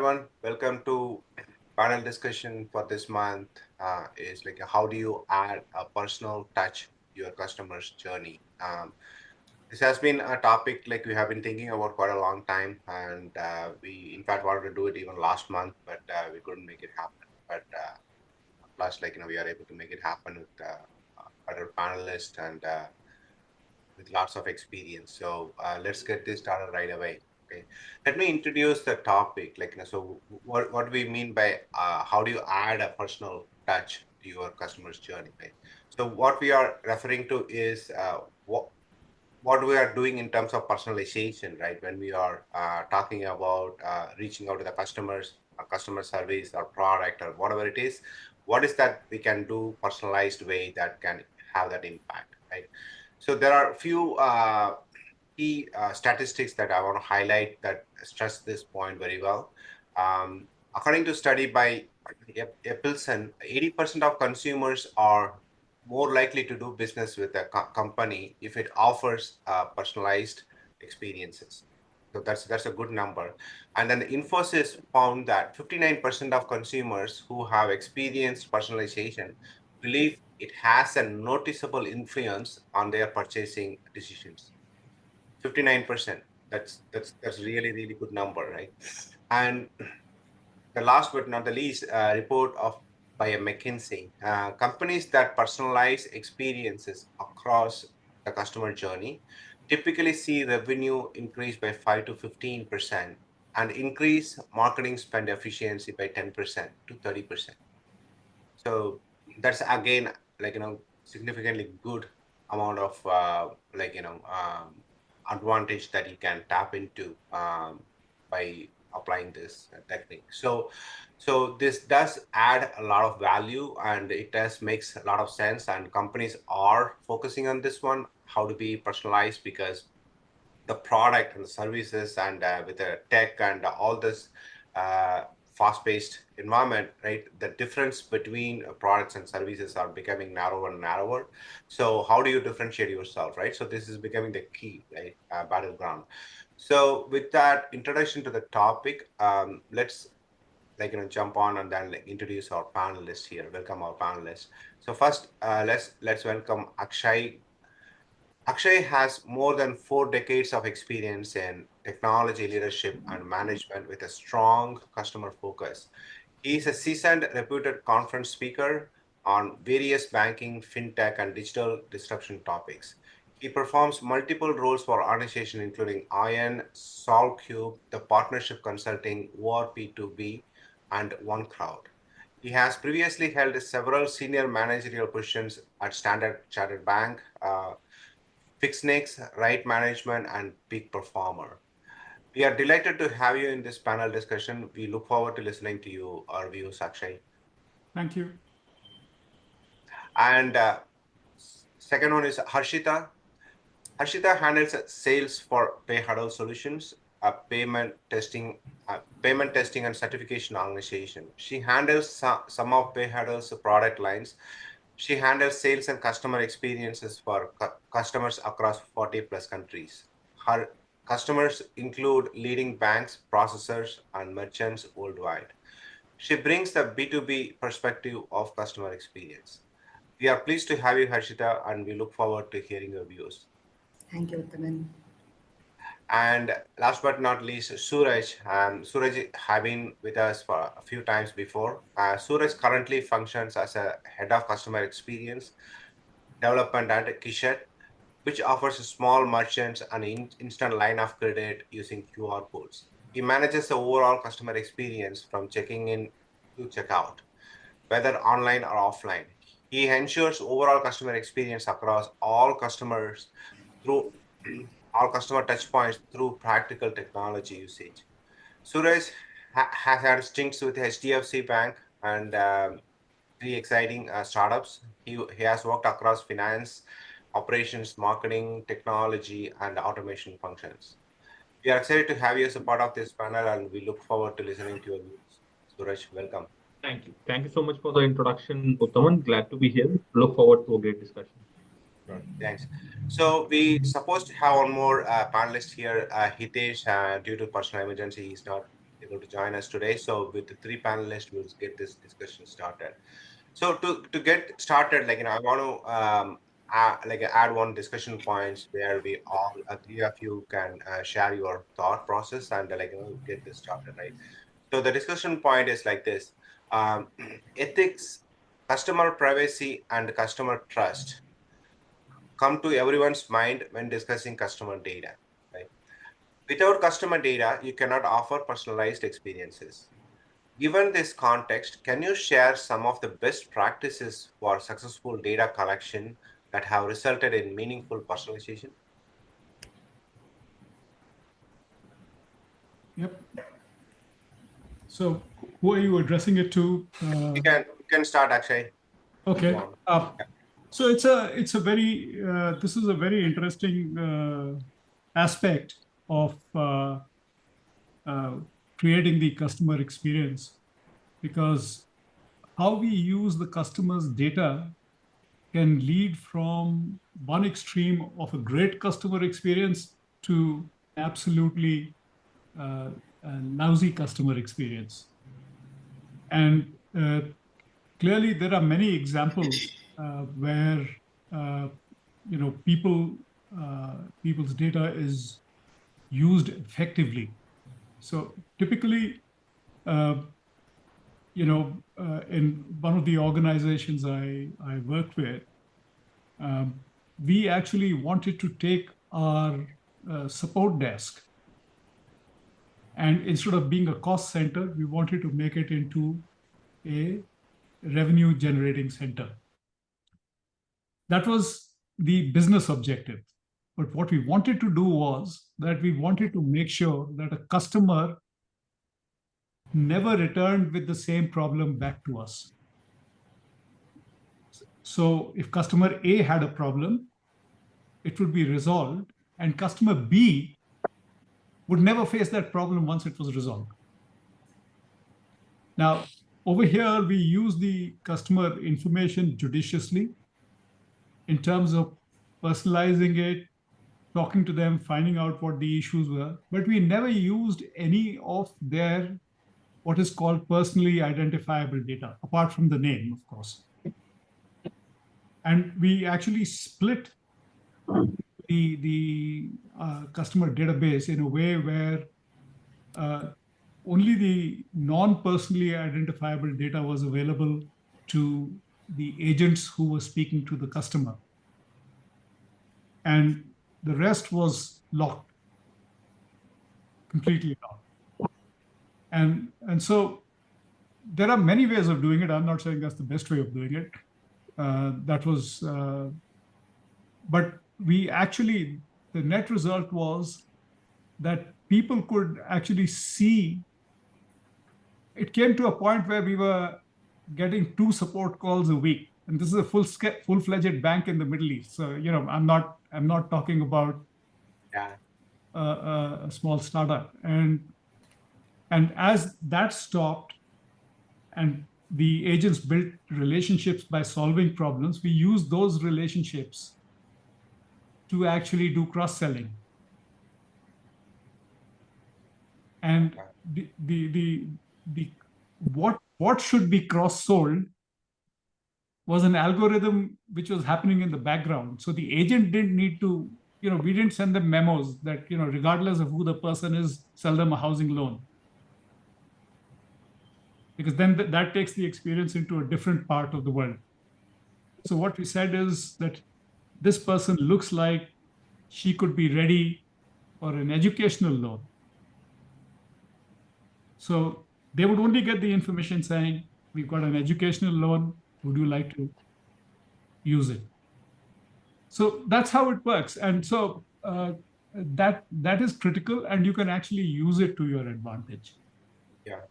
everyone. Welcome to panel discussion for this month. Is like how do you add a personal touch to your customer's journey? This has been a topic like we have been thinking about quite a long time, and we in fact wanted to do it even last month, but we couldn't make it happen. But plus, we are able to make it happen with other panelists and with lots of experience. So let's get this started right away. Okay, let me introduce the topic. So what we mean by how do you add a personal touch to your customer's journey, right? So what we are referring to is what we are doing in terms of personalization, right? When we are talking about reaching out to the customers, customer service or product or whatever it is, what is that we can do personalized way that can have that impact, right? So there are a few key statistics that I want to highlight that stress this point very well. According to study by Epsilon, 80% of consumers are more likely to do business with a company if it offers personalized experiences. So that's a good number. And then Infosys found that 59% of consumers who have experienced personalization believe it has a noticeable influence on their purchasing decisions. 59%. That's really, really good number, right? And the last but not the least, report of by a McKinsey. Companies that personalize experiences across the customer journey typically see revenue increase by 5 to 15% and increase marketing spend efficiency by 10% to 30%. So that's again significantly good amount of advantage that you can tap into by applying this technique. So this does add a lot of value and it does makes a lot of sense, and companies are focusing on this one, how to be personalized, because the product and the services and with the tech and all this uh, fast-paced environment, right? The difference between products and services are becoming narrower and narrower. So how do you differentiate yourself, right? So this is becoming the key, right? Battleground. So with that introduction to the topic, let's jump on and then introduce our panelists here. Welcome our panelists. So first, let's welcome Akshay. Akshay has more than 4 decades of experience in technology leadership and management with a strong customer focus. He is a seasoned, reputed conference speaker on various banking, fintech, and digital disruption topics. He performs multiple roles for organizations including ION, SolveCube, the Partnership Consulting, ORP2B, and OneCrowd. He has previously held several senior managerial positions at Standard Chartered Bank, Fixnix, Right Management, and Peak Performer. We are delighted to have you in this panel discussion. We look forward to listening to you, our views, Akshay. Thank you. And second one is Harshita. Harshita handles sales for PayHuddle Solutions, a payment testing and certification organization. She handles some of PayHuddle's product lines. She handles sales and customer experiences for customers across 40 plus countries. Her customers include leading banks, processors, and merchants worldwide. She brings the B2B perspective of customer experience. We are pleased to have you, Harshita, and we look forward to hearing your views. Thank you, Uttaman. And last but not least, Suraj. Suraj have been with us for a few times before. Suraj currently functions as a head of customer experience development at Kishet, which offers small merchants an instant line of credit using QR codes. He manages the overall customer experience from checking in to checkout, whether online or offline. He ensures overall customer experience across all customers through all customer touchpoints through practical technology usage. Suraj has had stints with HDFC Bank and three exciting startups. He has worked across finance, operations, marketing, technology, and automation functions. We are excited to have you as a part of this panel, and we look forward to listening to your views. Suraj, welcome. Thank you. Thank you so much for the introduction, Uttaman. Glad to be here. Look forward to a great discussion. Sure. Thanks. So we supposed to have one more panelist here, Hitesh. Due to personal emergency, he's not able to join us today. So with the three panelists, we'll get this discussion started. So to get started, I want to add one discussion points where we all three of you can share your thought process and get this started, right? So the discussion point is like this: ethics, customer privacy, and customer trust come to everyone's mind when discussing customer data, right? Without customer data, you cannot offer personalized experiences. Given this context, can you share some of the best practices for successful data collection that have resulted in meaningful personalization? Yep. So who are you addressing it to? You can start, Akshay. Okay. One. So it's a very this is a very interesting aspect of uh, creating the customer experience, because how we use the customer's data can lead from one extreme of a great customer experience to absolutely uh, a lousy customer experience. And clearly, there are many examples where uh, people's data is used effectively. So typically, uh, in one of the organizations I worked with, um, we actually wanted to take our support desk, and instead of being a cost center, we wanted to make it into a revenue generating center. That was the business objective. But what we wanted to do was that we wanted to make sure that a customer never returned with the same problem back to us. So if customer A had a problem, it would be resolved, and customer B would never face that problem once it was resolved. Now, over here, we use the customer information judiciously in terms of personalizing it, talking to them, finding out what the issues were, but we never used any of their what is called personally identifiable data, apart from the name, of course. And we actually split the customer database in a way where uh, only the non-personally identifiable data was available to the agents who were speaking to the customer, and the rest was locked, completely locked. And so there are many ways of doing it. I'm not saying that's the best way of doing it. That was, but we actually, the net result was that people could actually see. It came to a point where we were getting 2 support calls a week, and this is a full-fledged bank in the Middle East. So I'm not talking about Yeah. a small startup. And as that stopped, and the agents built relationships by solving problems, we use those relationships to actually do cross-selling. And Okay. the what should be cross-sold was an algorithm which was happening in the background. So the agent didn't need to, we didn't send them memos that, regardless of who the person is, sell them a housing loan. Because then that takes the experience into a different part of the world. So what we said is that this person looks like she could be ready for an educational loan. So they would only get the information saying, we've got an educational loan, would you like to use it? So that's how it works. And so that is critical, and you can actually use it to your advantage. Yeah.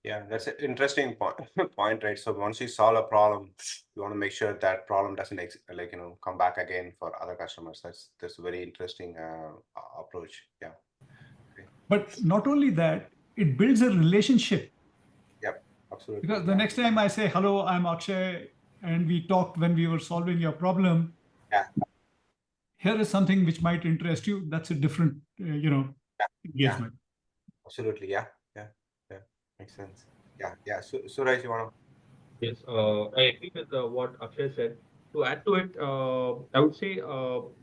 Yeah, that's an interesting point, point, right? So once you solve a problem, you want to make sure that problem doesn't come back again for other customers. That's a very interesting approach. Yeah. Okay. But not only that, it builds a relationship. Yep. Absolutely. Because the Yeah. next time I say, hello, I'm Akshay, and we talked when we were solving your problem, Yeah. here is something which might interest you. That's a different, Yeah. engagement. Absolutely. Yeah. Yeah. Yeah. Makes sense. Yeah. So, Suraj, you want Yes, I agree with what Akshay said. To add to it, I would say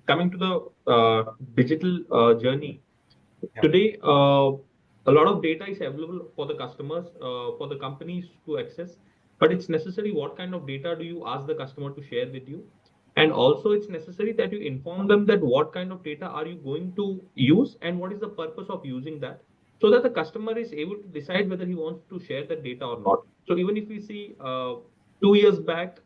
coming to the digital journey, to? today, a lot of data is available for the customers, for the companies to access, but it's necessary what kind of data do you ask the customer to share with you? And also, it's necessary that you inform them that what kind of data are you going to use and what is the purpose of using that, so that the customer is able to decide whether he wants to share the data or not. So even if we see 2 years back,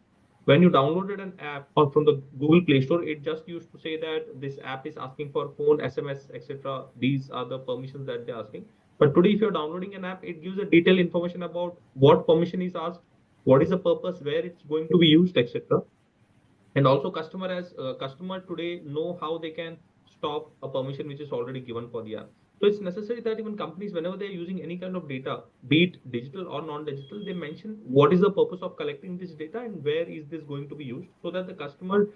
when you downloaded an app or from the Google Play Store, it just used to say that this app is asking for phone, SMS, etc. These are the permissions that they're asking. But today, if you're downloading an app, it gives a detailed information about what permission is asked, what is the purpose, where it's going to be used, etc. And also customer today know how they can stop a permission which is already given for the app. So it's necessary that even companies, whenever they're using any kind of data, be it digital or non-digital, they mention what is the purpose of collecting this data and where is this going to be used, so that the customer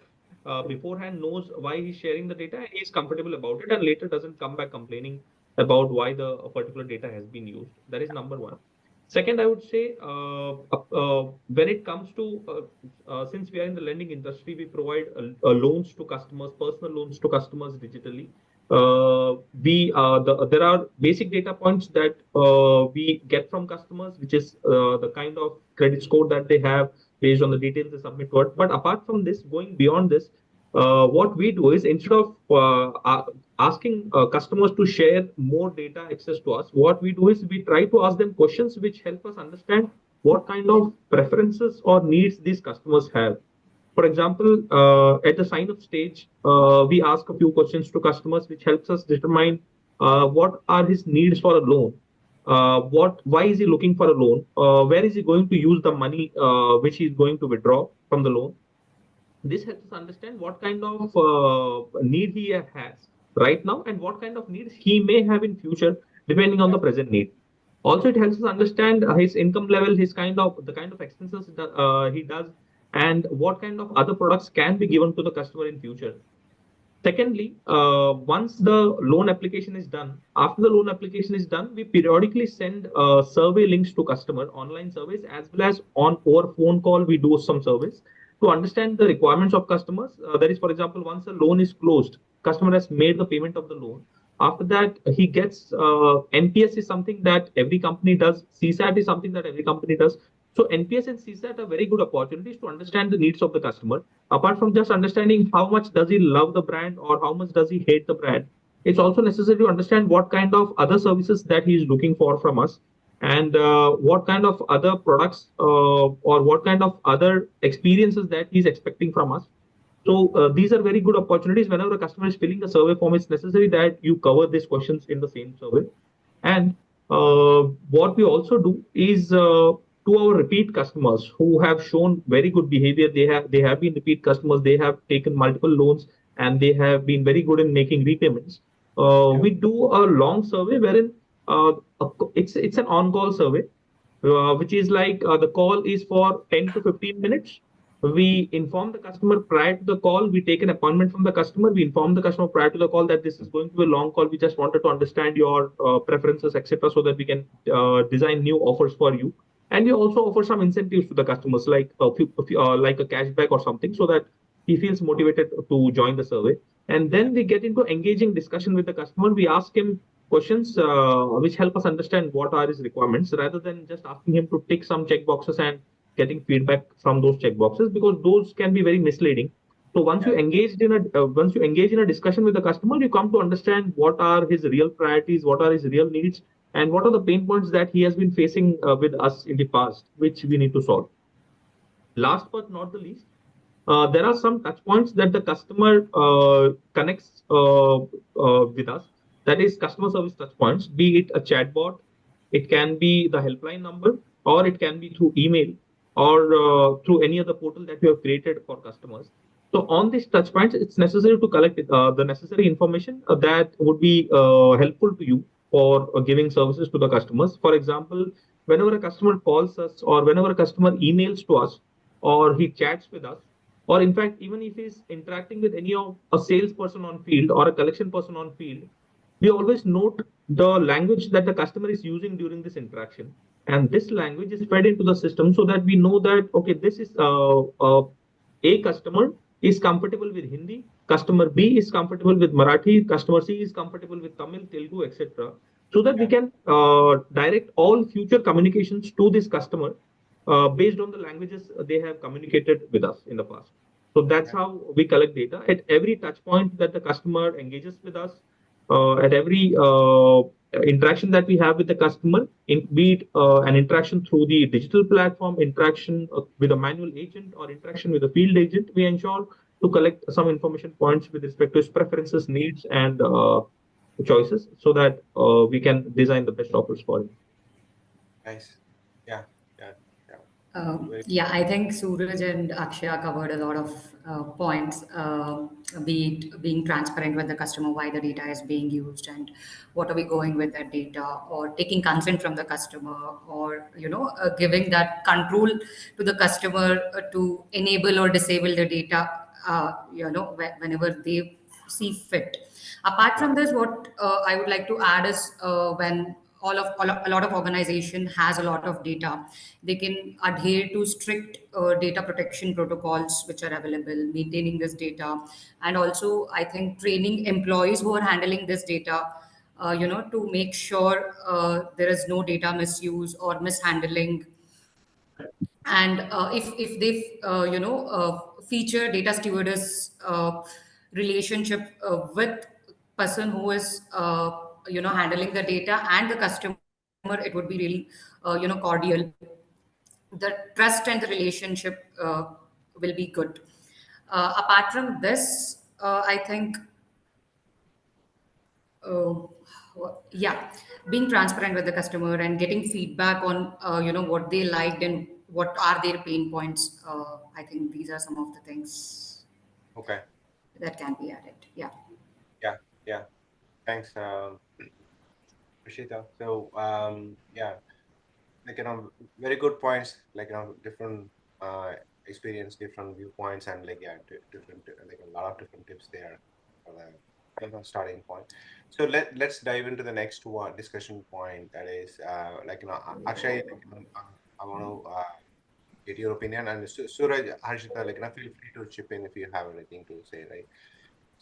beforehand knows why he's sharing the data and he's comfortable about it, and later doesn't come back complaining about why the particular data has been used. That is number one. Second, I would say when it comes to since we are in the lending industry, we provide loans to customers, personal loans to customers digitally. There are basic data points that we get from customers, which is the kind of credit score that they have based on the details they submit to it. But apart from this, going beyond this, what we do is, instead of asking customers to share more data access to us, what we do is we try to ask them questions which help us understand what kind of preferences or needs these customers have. For example, at the sign up stage, we ask a few questions to customers which helps us determine what are his needs for a loan. Why is he looking for a loan? Where is he going to use the money which he is going to withdraw from the loan? This helps us understand what kind of need he has right now and what kind of needs he may have in future, depending on the present need. Also, it helps us understand his income level, his kind of the kind of expenses that he does, and what kind of other products can be given to the customer in future. Secondly, once the loan application is done, after the loan application is done, we periodically send survey links to customer, online surveys, as well as on over phone call, we do some surveys to understand the requirements of customers. That is, for example, once the loan is closed, customer has made the payment of the loan. After that, he gets NPS is something that every company does. CSAT is something that every company does. So NPS and CSAT are very good opportunities to understand the needs of the customer. Apart from just understanding how much does he love the brand or how much does he hate the brand, it's also necessary to understand what kind of other services that he is looking for from us, and what kind of other products or what kind of other experiences that he's expecting from us. So these are very good opportunities. Whenever a customer is filling the survey form, it's necessary that you cover these questions in the same survey. And what we also do is to our repeat customers who have shown very good behavior, they have been repeat customers, they have taken multiple loans, and they have been very good in making repayments. We do a long survey wherein it's an on-call survey, which is like the call is for 10 to 15 minutes. We inform the customer prior to the call. We take an appointment from the customer. We inform the customer prior to the call that this is going to be a long call. We just wanted to understand your preferences, etc., so that we can design new offers for you. And we also offer some incentives to the customers, like like a cashback or something, so that he feels motivated to join the survey. And then we get into engaging discussion with the customer. We ask him questions which help us understand what are his requirements, rather than just asking him to tick some check boxes and getting feedback from those check boxes, because those can be very misleading. So once you engage in a discussion with the customer, you come to understand what are his real priorities, what are his real needs, and what are the pain points that he has been facing with us in the past, which we need to solve. Last but not the least, there are some touch points that the customer connects with us. That is customer service touch points, be it a chatbot, it can be the helpline number, or it can be through email, or through any other portal that you have created for customers. So on these touch points, it's necessary to collect the necessary information that would be helpful to you for giving services to the customers. For example, whenever a customer calls us, or whenever a customer emails to us, or he chats with us, or in fact, even if he's interacting with any of a salesperson on field or a collection person on field, we always note the language that the customer is using during this interaction, and this language is fed into the system so that we know that okay, this is a customer is comfortable with Hindi, customer B is comfortable with Marathi, customer C is comfortable with Tamil, Telugu, etc. So that we Yeah. can direct all future communications to this customer based on the languages they have communicated with us in the past. So that's Okay. how we collect data at every touch point that the customer engages with us, at every interaction that we have with the customer, be it an interaction through the digital platform, interaction with a manual agent, or interaction with a field agent, we ensure to collect some information points with respect to his preferences, needs, and choices, so that we can design the best offers for him. Nice. Yeah. Yeah. Yeah. Very. Yeah, I think Suraj and Akshaya covered a lot of points, be it being transparent with the customer, why the data is being used, and what are we going with that data, or taking consent from the customer, or giving that control to the customer to enable or disable the data, whenever they see fit. Apart Yeah. from this, what I would like to add is when a lot of organization has a lot of data, they can adhere to strict data protection protocols which are available, maintaining this data, and also I think training employees who are handling this data, to make sure there is no data misuse or mishandling. And if they feature data stewardess relationship with person who is handling the data and the customer, it would be really cordial. The trust and the relationship will be good. Apart from this, I think uh, yeah, being transparent with the customer and getting feedback on what they liked and what are their pain points. I think these are some of the things Okay. that can be added. Yeah. Yeah. Yeah. Thanks, Rishita. So, yeah, like, very good points, like, different uh, experience, different viewpoints, and like, yeah, different, like a lot of different tips there for the starting point. So let's dive into the next one discussion point, that is like, Akshay, like, I want to get your opinion, and Suraj, Harshita, like, feel free to chip in if you have anything to say, right?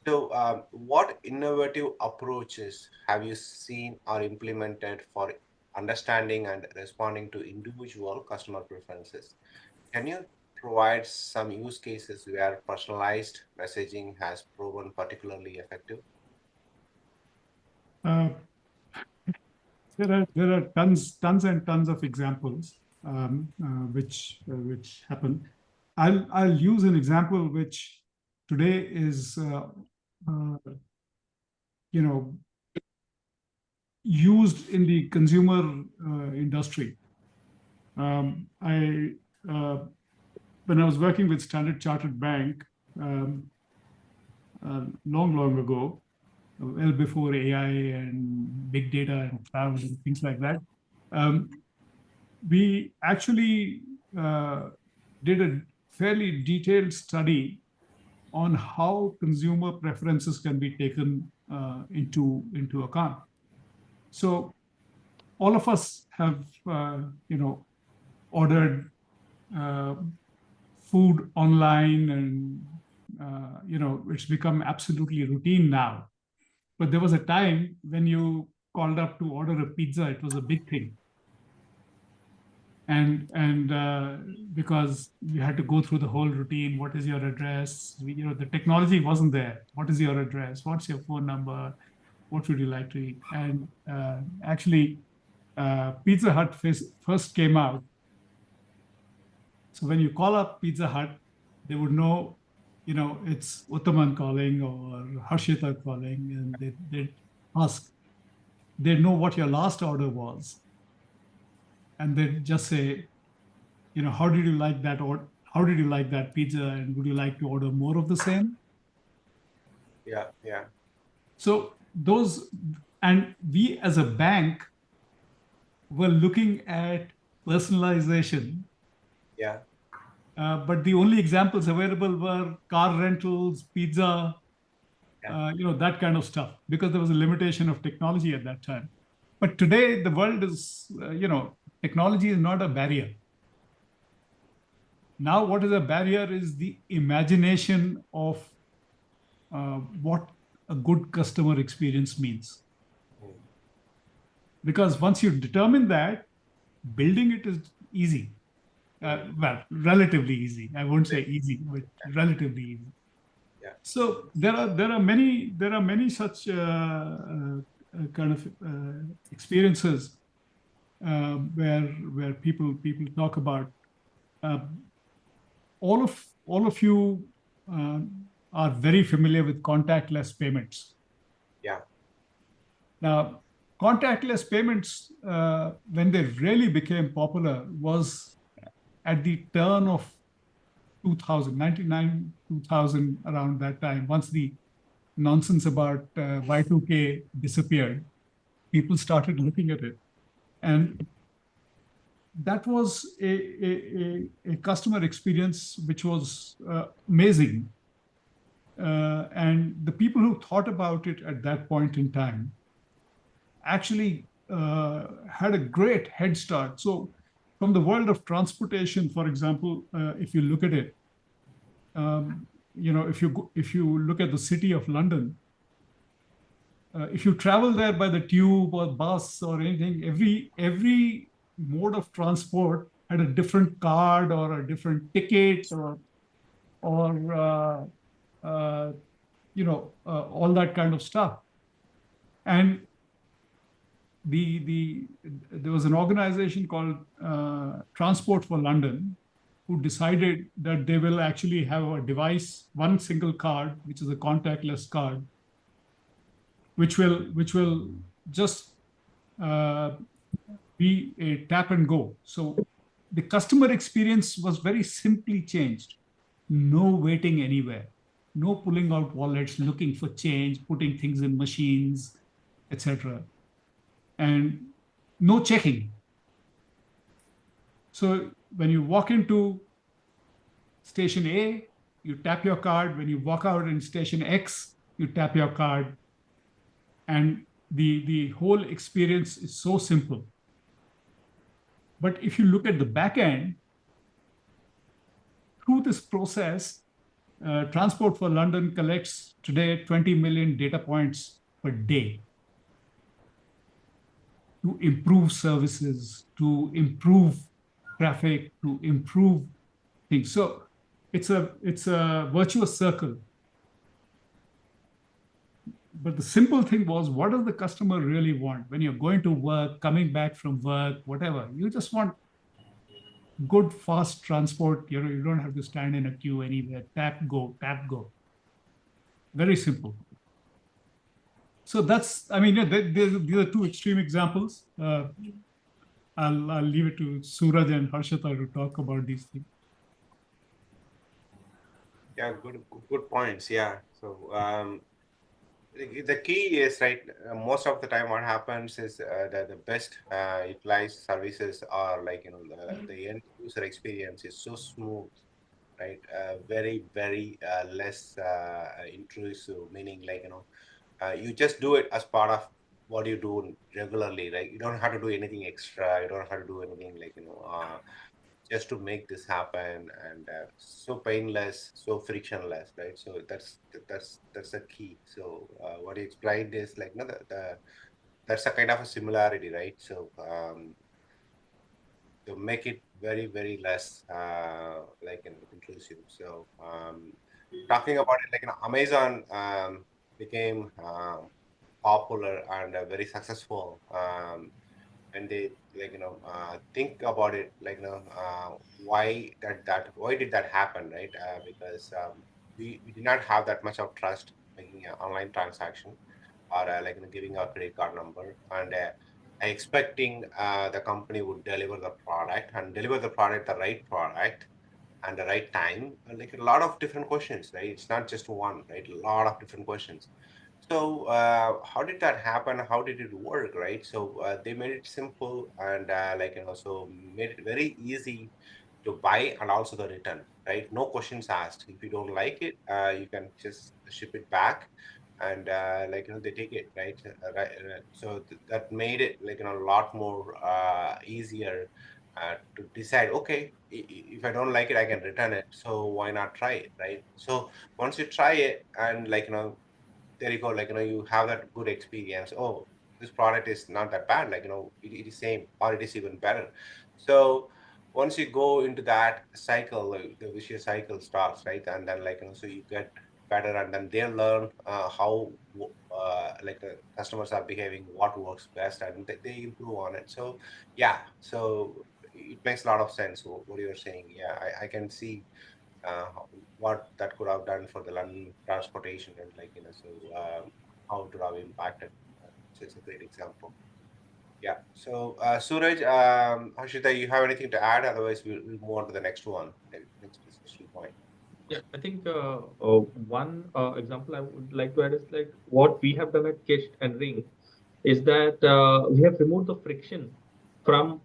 So, what innovative approaches have you seen or implemented for understanding and responding to individual customer preferences? Can you provide some use cases where personalized messaging has proven particularly effective? Uh, there are tons and tons of examples which happen. I'll use an example which today is uh, you know used in the consumer industry. I When I was working with Standard Chartered Bank um, long ago, well before AI and big data and cloud and things like that, um, we actually did a fairly detailed study on how consumer preferences can be taken into account. So all of us have ordered uh, food online, and it's become absolutely routine now. But there was a time when you called up to order a pizza, it was a big thing. And because you had to go through the whole routine. What is your address? The technology wasn't there. What is your address? What's your phone number? What would you like to eat? And actually, Pizza Hut first came out. So when you call up Pizza Hut, they would know, it's Uttaman calling or Harshita calling, and they'd ask, they know what your last order was. And they'd just say, how did you like that, or how did you like that pizza, and would you like to order more of the same? Yeah, yeah, So those, and we as a bank were looking at personalization, yeah, but the only examples available were car rentals, pizza, that kind of stuff, because there was a limitation of technology at that time. But today, the world is, technology is not a barrier. Now, what is a barrier is the imagination of what a good customer experience means. Because once you determine that, building it is easy. Well, relatively easy. I won't say easy, but relatively easy. Yeah. So there are many such kind of experiences where people talk about. All of you are very familiar with contactless payments. Yeah. Now, contactless payments, when they really became popular, was at the turn of 2000, 99, 2000, around that time. Once the nonsense about Y2K disappeared, people started looking at it. And that was a customer experience which was amazing. And the people who thought about it at that point in time actually had a great head start. So from the world of transportation, for example, if you look at it, if you look at the city of London, if you travel there by the tube or bus or anything, every mode of transport had a different card or a different ticket or all that kind of stuff. And there was an organization called Transport for London, who decided that they will actually have a device, one single card, which is a contactless card, which will just be a tap and go. So the customer experience was very simply changed. No waiting anywhere, no pulling out wallets, looking for change, putting things in machines, etc. And no checking. So when you walk into station A, you tap your card. When you walk out in station X, you tap your card. And the whole experience is so simple. But if you look at the back end, through this process, Transport for London collects today 20 million data points per day to improve services, to improve traffic, to improve things. So it's a virtuous circle. But the simple thing was, what does the customer really want when you're going to work, coming back from work, whatever? You just want good, fast transport. You don't have to stand in a queue anywhere. Tap, go, tap, go. Very simple. So that's, I mean, these are two extreme examples. I'll leave it to Suraj and Harshita to talk about these things. Yeah, good points. Yeah. So the key is, right, most of the time what happens is that the best utilized services are like, the end user experience is so smooth, right? Very, very less intrusive, meaning like, you just do it as part of what you do regularly, right? You don't have to do anything extra. You don't have to do anything like, just to make this happen, and so painless, so frictionless, right? So that's the key. So what you explained is like, that's a kind of a similarity, right? So to make it very, very less like, intrusive. So talking about it, like, Amazon became popular and very successful, and they, like, think about it, like, why did that happen, right? Because we did not have that much of trust making an online transaction, or like, giving our credit card number, and expecting the company would deliver the product, and deliver the product, the right product, and the right time. Like, a lot of different questions, right? It's not just one, right? A lot of different questions. So how did that happen? How did it work, right? So they made it simple, and like, so made it very easy to buy, and also the return, right? No questions asked. If you don't like it, you can just ship it back, and they take it, right? So that made it a lot more easier to decide, okay, if I don't like it, I can return it, so why not try it, right? So once you try it, and there you go, you have that good experience. Oh, this product is not that bad, it is same, or it is even better. So once you go into that cycle, the vicious cycle starts, right? And then so you get better, and then they learn how the customers are behaving, what works best, and they improve on it. So yeah, so it makes a lot of sense what you're saying. Yeah, I can see uh, what that could have done for the London transportation, and so how it would have impacted. So it's a great example. Yeah. So Suraj, Harshita, you have anything to add? Otherwise, we'll move on to the next one, the next discussion point. Yeah, I think one example I would like to add is like what we have done at Kist and Ring is that we have removed the friction from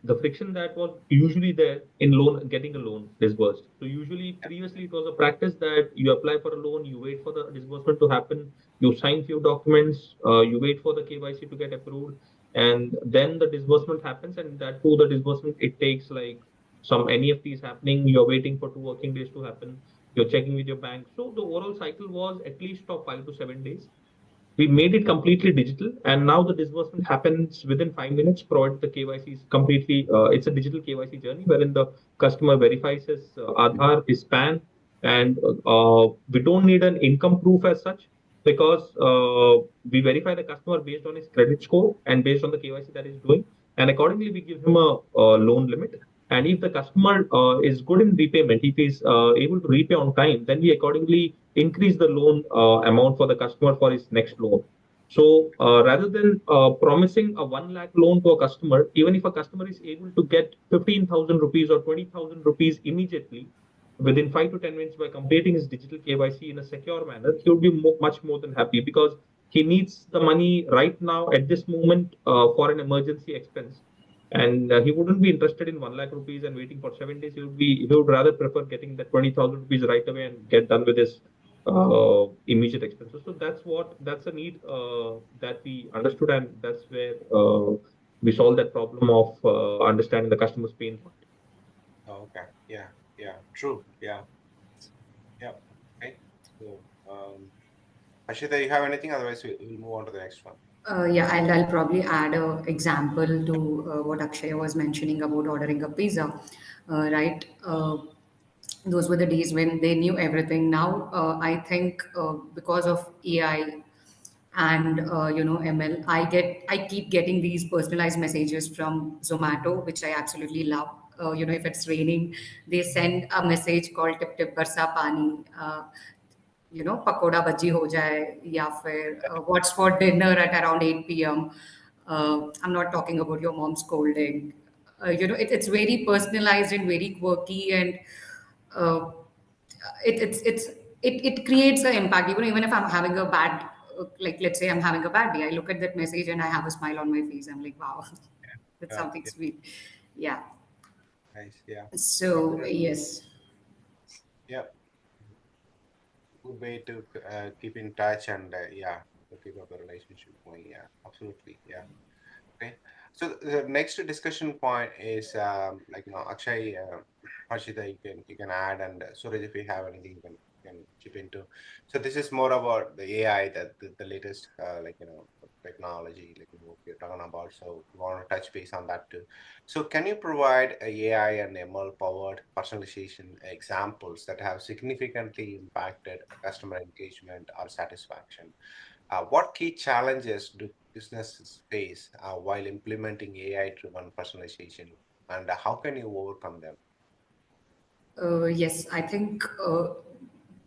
the friction that was usually there in loan getting a loan disbursed. So usually previously it was a practice that you apply for a loan, you wait for the disbursement to happen, you sign few documents, you wait for the KYC to get approved, and then the disbursement happens. And that too, the disbursement it takes like some NEFT is happening, you're waiting for 2 working days to happen, you're checking with your bank. So the overall cycle was at least of 5 to 7 days. We made it completely digital, and now the disbursement happens within 5 minutes, provided the KYC is completely, it's a digital KYC journey wherein the customer verifies his Aadhaar, his PAN, and we don't need an income proof as such, because we verify the customer based on his credit score and based on the KYC that he's doing, and accordingly we give him a loan limit. And if the customer is good in repayment, if he's able to repay on time, then we accordingly increase the loan amount for the customer for his next loan. So rather than promising a 1 lakh loan to a customer, even if a customer is able to get 15,000 rupees or 20,000 rupees immediately within 5 to 10 minutes by completing his digital KYC in a secure manner, he would be much more than happy, because he needs the money right now at this moment for an emergency expense. And he wouldn't be interested in 1 lakh rupees and waiting for 7 days. He would rather prefer getting that 20,000 rupees right away and get done with his immediate expenses. So that's a need that we understood, and that's where we solve that problem of understanding the customer's pain point. Oh, okay. Yeah. Yeah. True. Yeah. Yeah. Okay. So, Ashita, you have anything? Otherwise, we'll move on to the next one. Yeah, I'll probably add an example to what Akshay was mentioning about ordering a pizza, right? Those were the days when they knew everything. Now, I think because of AI and ML, I keep getting these personalized messages from Zomato, which I absolutely love. If it's raining, they send a message called "Tip Tip Barsa Pani." Pakora बज्जी हो जाए या फिर what's for dinner at around 8 p.m. I'm not talking about your mom scolding. It's very personalized and very quirky, and uh, it's it creates an impact. Even if I'm having a bad, like let's say I'm having a bad day, I look at that message and I have a smile on my face. I'm like, wow, that's something Yeah. sweet. Yeah. Nice. Yeah. So Absolutely. yes. Yeah. Good way to keep in touch, and yeah, to keep up the relationship going. Yeah. Absolutely. Yeah. Okay. So the next discussion point is Akshay, Harshita, you can add, and Suraj, if you have anything, you can chip into. So this is more about the AI, that the latest technology, what we're talking about. So we want to touch base on that too. So can you provide a AI and ML powered personalization examples that have significantly impacted customer engagement or satisfaction? What key challenges do businesses face while implementing AI-driven personalization, and how can you overcome them? Yes, I think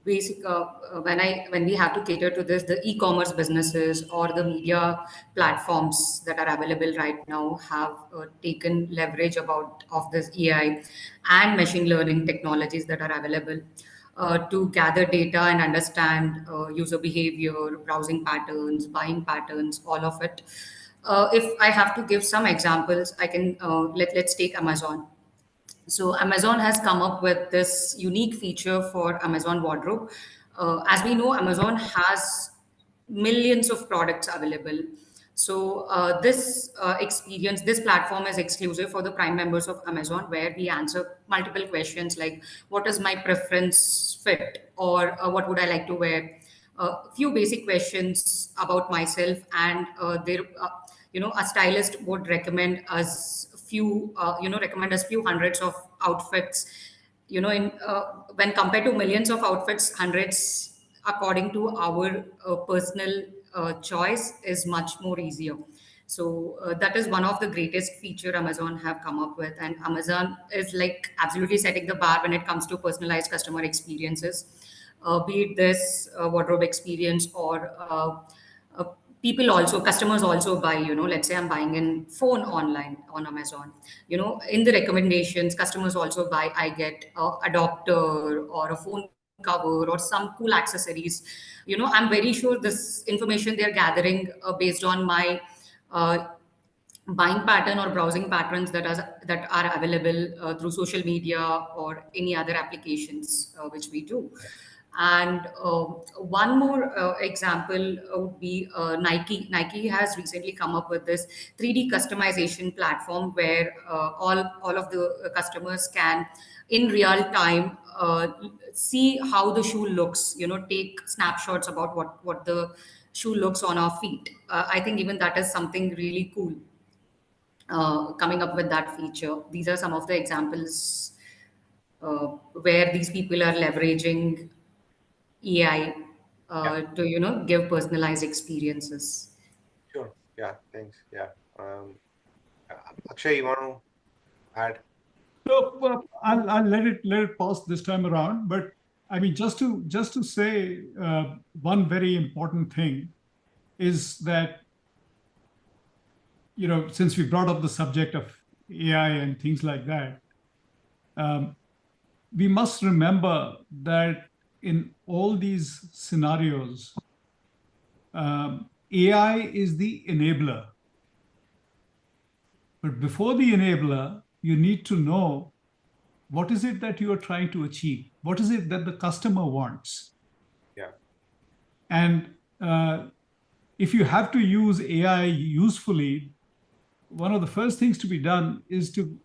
when we have to cater to this, the e-commerce businesses or the media platforms that are available right now have taken leverage about of this AI and machine learning technologies that are available to gather data and understand user behavior, browsing patterns, buying patterns, all of it. If I have to give some examples, I can let's take Amazon. So Amazon has come up with this unique feature for Amazon Wardrobe. As we know, Amazon has millions of products available. So this platform is exclusive for the Prime members of Amazon, where we answer multiple questions like, what is my preference fit, or what would I like to wear? A few basic questions about myself, and a stylist would recommend us few hundreds of outfits. In when compared to millions of outfits, hundreds according to our personal choice is much more easier. So that is one of the greatest feature Amazon have come up with, and Amazon is like absolutely setting the bar when it comes to personalized customer experiences, be it this wardrobe experience, or uh, customers also buy, let's say I'm buying a phone online on Amazon. In the recommendations, customers also buy, I get a adapter or a phone cover or some cool accessories. I'm very sure this information they're gathering based on my uh, buying pattern or browsing patterns that are available through social media or any other applications which we do. And one more example would be Nike. Nike has recently come up with this 3D customization platform where all of the customers can, in real time, see how the shoe looks. Take snapshots about what the shoe looks on our feet. I think even that is something really cool. Coming up with that feature. These are some of the examples where these people are leveraging AI Yeah, to give personalized experiences. sure. Yeah, thanks. Yeah. Akshay, you want to add? So I'll let it pass this time around. But I mean, just to say one very important thing is that, since we brought up the subject of AI and things like that, um, we must remember that in all these scenarios, AI is the enabler. But before the enabler, you need to know what is it that you are trying to achieve? What is it that the customer wants? Yeah, And if you have to use AI usefully, one of the first things to be done is to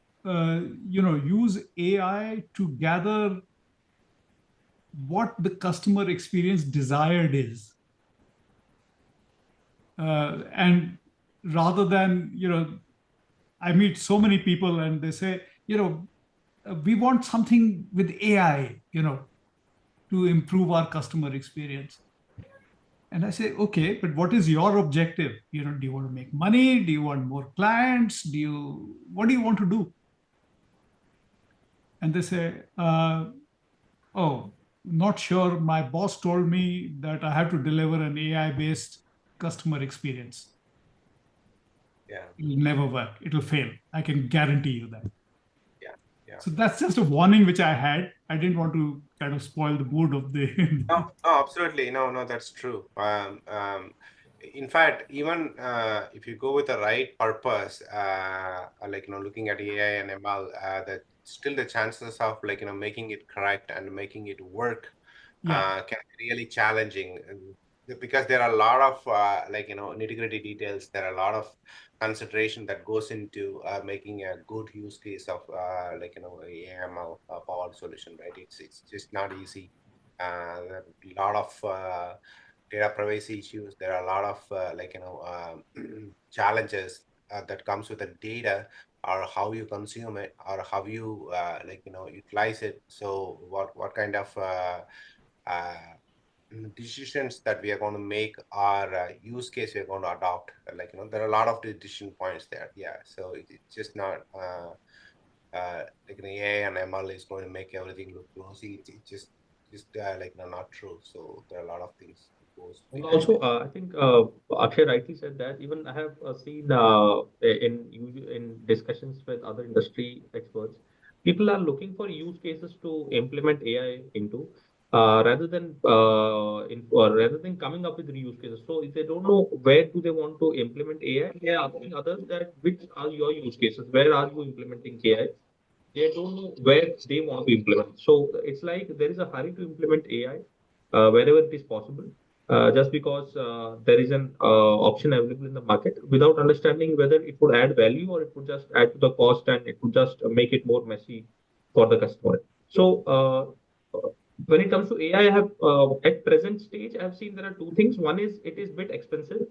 use AI to gather what the customer experience desired is, and rather than I meet so many people and they say, we want something with AI, to improve our customer experience. And I say, okay, but what is your objective? Do you want to make money? Do you want more clients? What do you want to do? And they say, oh, not sure. My boss told me that I have to deliver an AI-based customer experience. yeah, It'll never work. It'll fail. I can guarantee you that. yeah, yeah. So that's just a warning which I had. I didn't want to kind of spoil the mood of the. No, no, absolutely. No, no, that's true. In fact, even if you go with the right purpose, like, looking at AI and ML, that still the chances of, like, making it correct and making it work Yeah, can be really challenging, because there are a lot of like, nitty-gritty details. There are a lot of consideration that goes into making a good use case of like, AML powered solution, right? It's just not easy. There are a lot of data privacy issues. There are a lot of like, challenges that comes with the data, or how you consume it, or how you like, utilize it. So what kind of uh, decisions that we are going to make, or use case we are going to adopt. Like, there are a lot of the decision points there. Yeah, so it's just not like an AI and ML is going to make everything look rosy. It's just like, not true. So there are a lot of things that goes And behind also, it. I think Akshay rightly said that. Even I have seen in discussions with other industry experts, people are looking for use cases to implement AI into, rather than coming up with the use cases. So if they don't know where do they want to implement AI, they are asking others that which are your use cases, where are you implementing AI? They don't know where they want to implement. So it's like there is a hurry to implement AI, wherever it is possible. Just because there is an option available in the market without understanding whether it would add value or it would just add to the cost and it would just make it more messy for the customer. So when it comes to AI, I have at present stage, I have seen there are two things. One is it is bit expensive.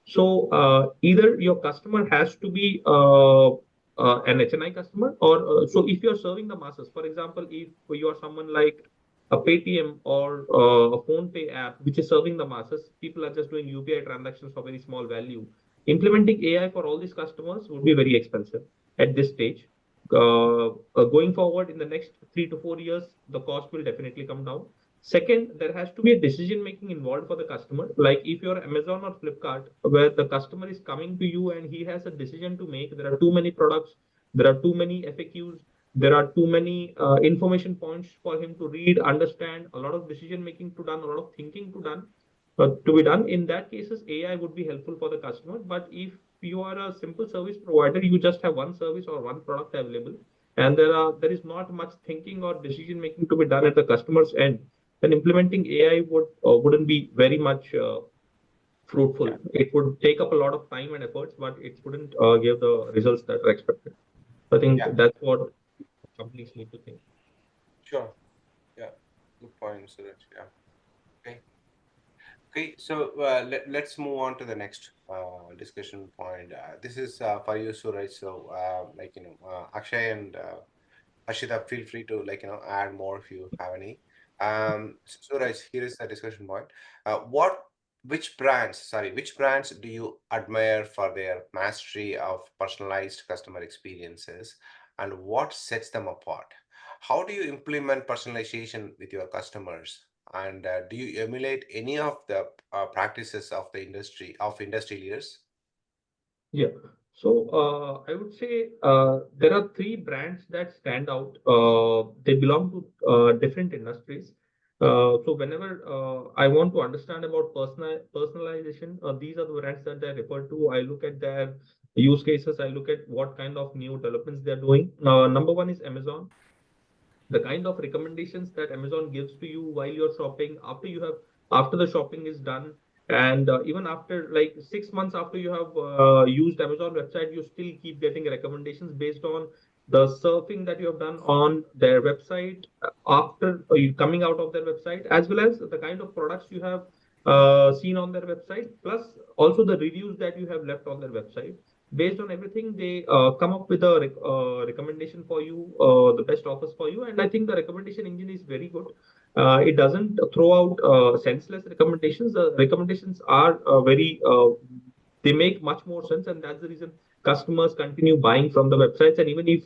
So either your customer has to be an HNI customer, or so if you're serving the masses, for example, if you are someone like a Paytm or a phone pay app which is serving the masses, people are just doing UPI transactions for very small value. Implementing AI for all these customers would be very expensive at this stage. Going forward in the next 3 to 4 years, the cost will definitely come down. Second, there has to be a decision making involved for the customer. Like if you're Amazon or Flipkart, where the customer is coming to you and he has a decision to make, there are too many products, there are too many FAQs, there are too many information points for him to read, understand, a lot of decision making to done, a lot of thinking to be done. In that cases, AI would be helpful for the customer. But if you are a simple service provider, you just have one service or one product available, and there is not much thinking or decision making to be done at the customer's end, then implementing AI wouldn't be very much fruitful. Yeah. It would take up a lot of time and efforts, but it wouldn't give the results that are expected. I think Yeah. that's what companies need to think. Sure. Yeah. Good point, Suraj. Yeah. Okay. Okay. So let's move on to the next discussion point. This is for you, Suraj. So Akshay and Ashita, feel free to add more if you have any. Suraj, here is the discussion point. What which brands do you admire for their mastery of personalized customer experiences, and what sets them apart? How do you implement personalization with your customers? And do you emulate any of the practices of the industry leaders? Yeah. So I would say there are three brands that stand out. They belong to different industries. So whenever I want to understand about personalization, these are the brands that I refer to. I look at their use cases. I look at what kind of new developments they're doing. Number one is Amazon. The kind of recommendations that Amazon gives to you while you're shopping, after the shopping is done, and even after like 6 months after you have used Amazon website, you still keep getting recommendations based on the surfing that you have done on their website after you coming out of their website, as well as the kind of products you have seen on their website, plus also the reviews that you have left on their website. Based on everything, they come up with a recommendation for you, the best offers for you. And I think the recommendation engine is very good. It doesn't throw out senseless recommendations. The recommendations are they make much more sense, and that's the reason customers continue buying from the websites. And even if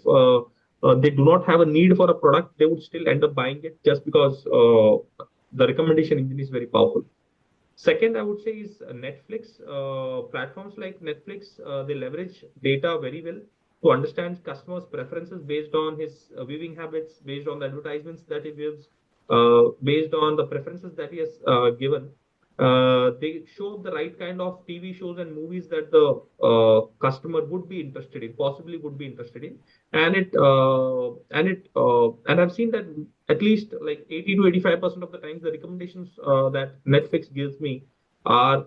they do not have a need for a product, they would still end up buying it just because the recommendation engine is very powerful. Second, I would say is Netflix. Platforms like Netflix, they leverage data very well to understand customers' preferences based on his viewing habits, based on the advertisements that he gives, based on the preferences that he has given. They show the right kind of TV shows and movies that the customer would be interested in, possibly would be interested in, and I've seen that at least like 80 to 85% of the times the recommendations that Netflix gives me are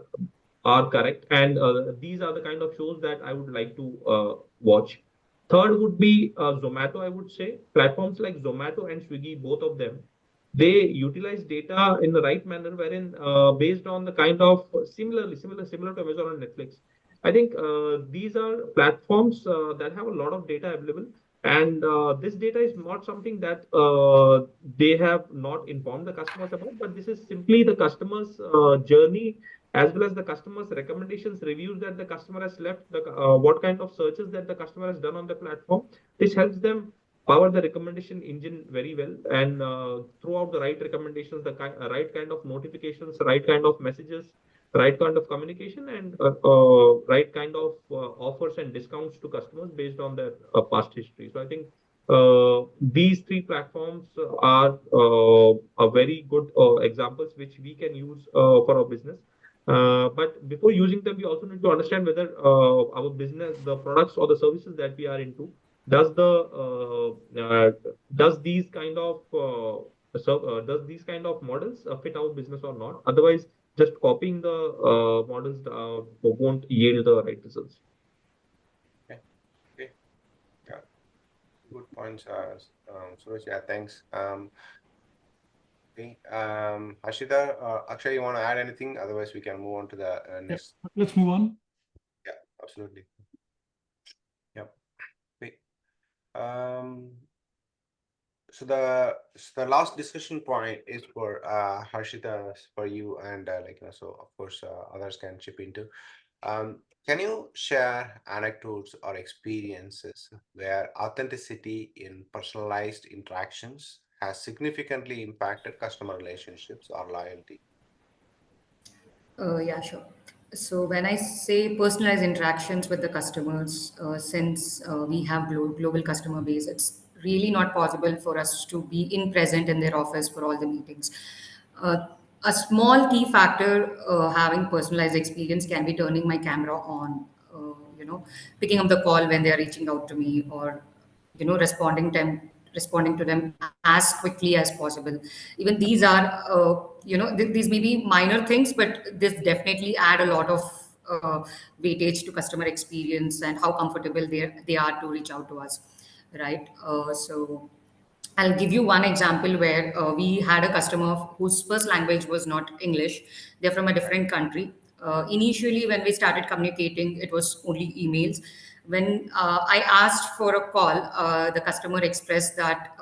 are correct, and these are the kind of shows that I would like to watch. Third would be Zomato. I would say platforms like Zomato and Swiggy, both of them, they utilize data in the right manner, wherein based on the kind of similar to Amazon and Netflix. I think these are platforms that have a lot of data available, and this data is not something that they have not informed the customers about, but this is simply the customer's journey, as well as the customer's recommendations, reviews that the customer has left, what kind of searches that the customer has done on the platform. This helps them power the recommendation engine very well, and throw out the right recommendations, the right kind of notifications, right kind of messages, right kind of communication, and right kind of offers and discounts to customers based on their past history. So I think these three platforms are a very good examples which we can use for our business. But before using them, we also need to understand whether our business, the products or the services that we are into, does these kind of So does these kind of models fit our business or not? Otherwise, just copying the models won't yield the right results. Okay. Okay. Yeah. Good points, Suresh. Yeah, thanks. Okay. Harshita, Akshay, you want to add anything? Otherwise, we can move on to the Yeah, next. let's move on. Yeah, absolutely. Yeah. Okay. Um, so the last discussion point is for Harshita, for you, and so of course others can chip into. Can you share anecdotes or experiences where authenticity in personalized interactions has significantly impacted customer relationships or loyalty? Yeah, sure. So when I say personalized interactions with the customers, since we have global customer base, it's really not possible for us to be in present in their office for all the meetings. Uh, a small key factor having personalized experience can be turning my camera on, picking up the call when they are reaching out to me, or responding to them as quickly as possible. Even these are these may be minor things, but this definitely add a lot of weightage to customer experience and how comfortable they are to reach out to us, right? So I'll give you one example where we had a customer whose first language was not English. They're from a different country. Initially, when we started communicating, it was only emails. When I asked for a call, the customer expressed that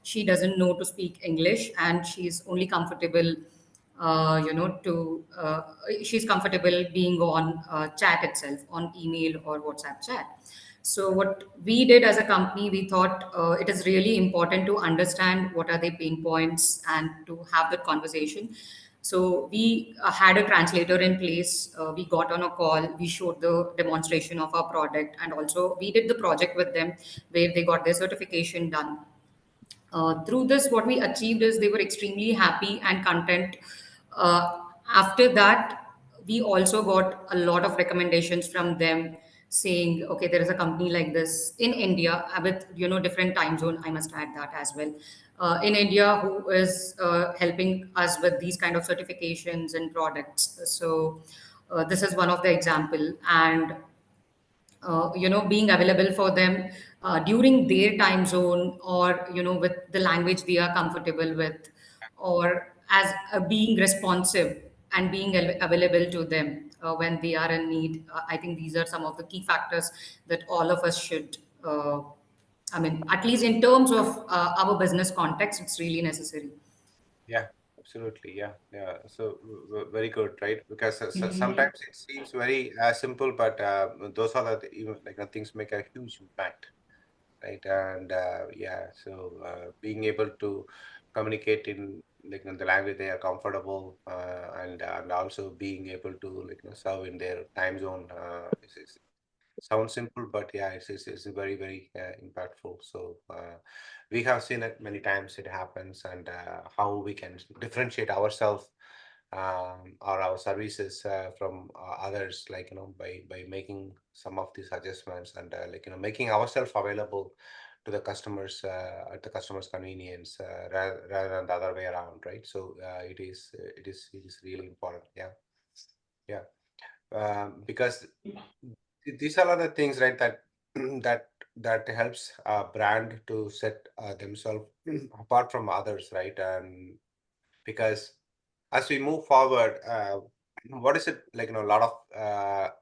she doesn't know to speak English and she's only comfortable, to she's comfortable being on chat itself, on email or WhatsApp chat. So what we did as a company, we thought it is really important to understand what are the pain points and to have that conversation. So we had a translator in place. We got on a call. We showed the demonstration of our product, and also we did the project with them where they got their certification done. Through this, what we achieved is they were extremely happy and content. After that, we also got a lot of recommendations from them saying, okay, there is a company like this in India with different time zone. I must add that as well. In India, who is helping us with these kind of certifications and products. So this is one of the example, and being available for them during their time zone, or with the language they are comfortable with, or as being responsive and being available to them when they are in need. I think these are some of the key factors that all of us should I mean, at least in terms of our business context, it's really necessary. Yeah, absolutely. Yeah, yeah. So very good, right? Because sometimes it seems very simple, but those are the even things make a huge impact, right? And yeah, so being able to communicate in the language they are comfortable, and also being able to serve in their time zone is sounds simple, but yeah, it's very very impactful. So we have seen it many times. It happens, and how we can differentiate ourselves or our services from others, by making some of these adjustments, and making ourselves available to the customers at the customer's convenience, rather than the other way around, right? So it is really important. Yeah, yeah. Because these are the things, right, that that helps a brand to set themselves apart from others, right? And because as we move forward, what is it a lot of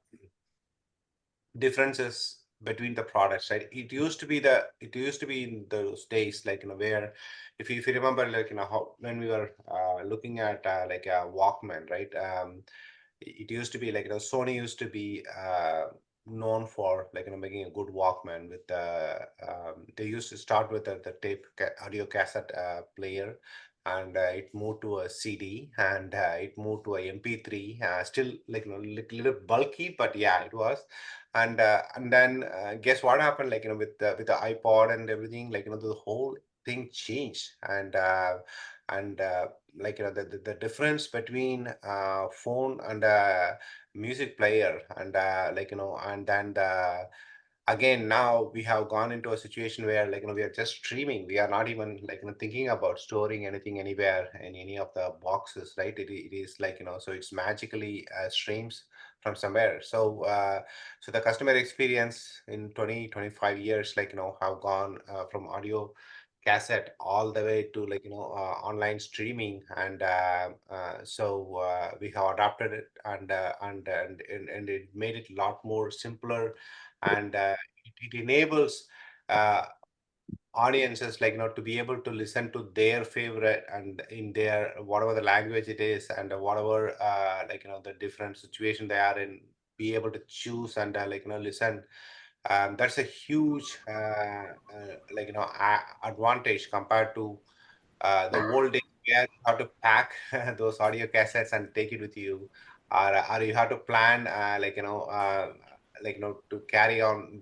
differences between the products, right? It used to be in those days, where if you remember, how when we were looking at like a Walkman, right? It used to be Sony used to be known for making a good Walkman with they used to start with the audio cassette player, and it moved to a CD, and it moved to a MP3, still little bulky, but yeah, it was. And then guess what happened, with the iPod and everything, the whole thing changed. And the difference between phone and music player, and and then again, now we have gone into a situation where we are just streaming. We are not even thinking about storing anything anywhere in any of the boxes, right? It is so it's magically streams from somewhere. So the customer experience in 20-25 years have gone from audio cassette all the way to online streaming. And we have adapted it, and it made it a lot more simpler. And it enables uh, audiences to be able to listen to their favorite and in their whatever the language it is, and whatever the different situation they are in, be able to choose and listen. That's a huge advantage compared to the old days, where you have to pack those audio cassettes and take it with you, or you have to plan to carry on